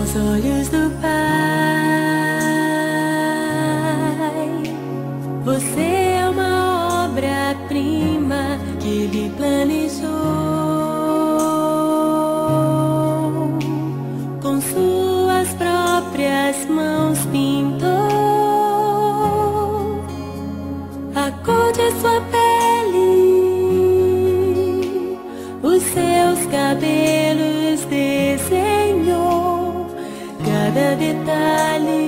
aos olhos do Pai. Você é uma obra-prima que Ele planejou, com suas próprias mãos pintou a cor de sua pele, os seus cabelos desenhou cada detalhe,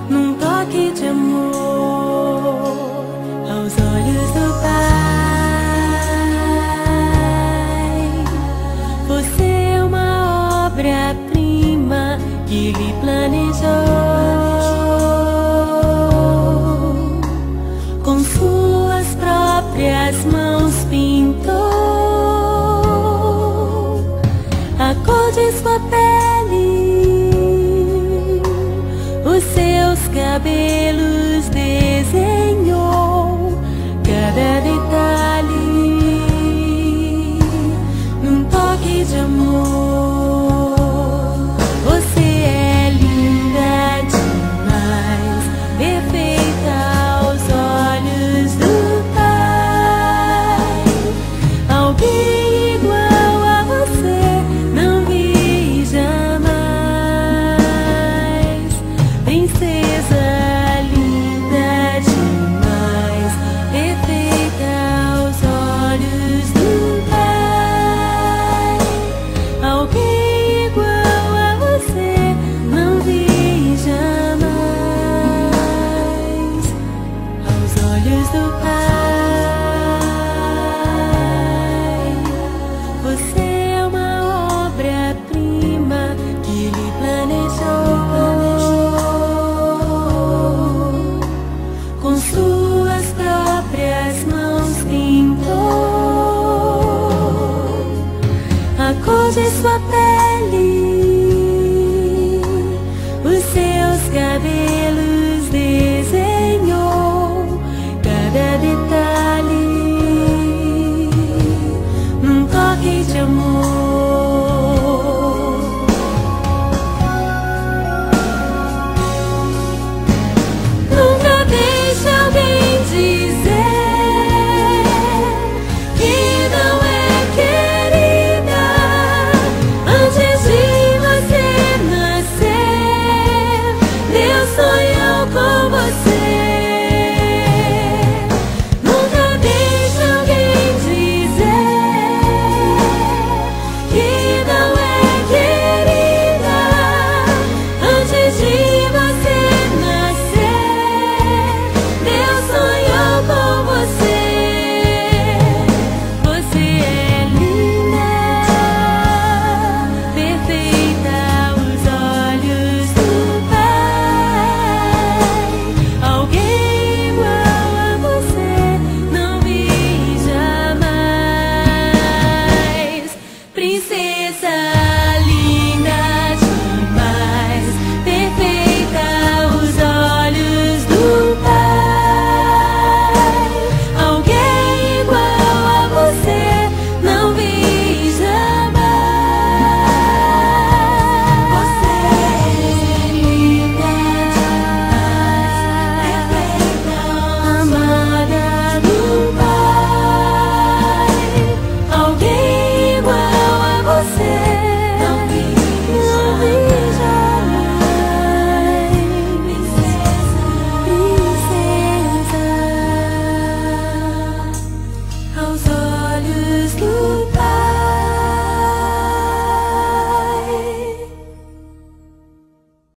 num toque de amor aos olhos do Pai. Você é uma obra-prima que Ele planejou, com suas próprias mãos pintou a cor de sua pele, os seus cabelos desenhou cada detalhe, num toque de amor. Você é linda demais, perfeita aos olhos do Pai. Alguém igual a você não vi jamais. Princesa linda demais, perfeita aos olhos do Pai. Alguém igual a você não vi jamais. Aos olhos do Pai, você é uma obra-prima que Ele planejou, com suas próprias mãos pintou a cor de sua pele, os seus cabelos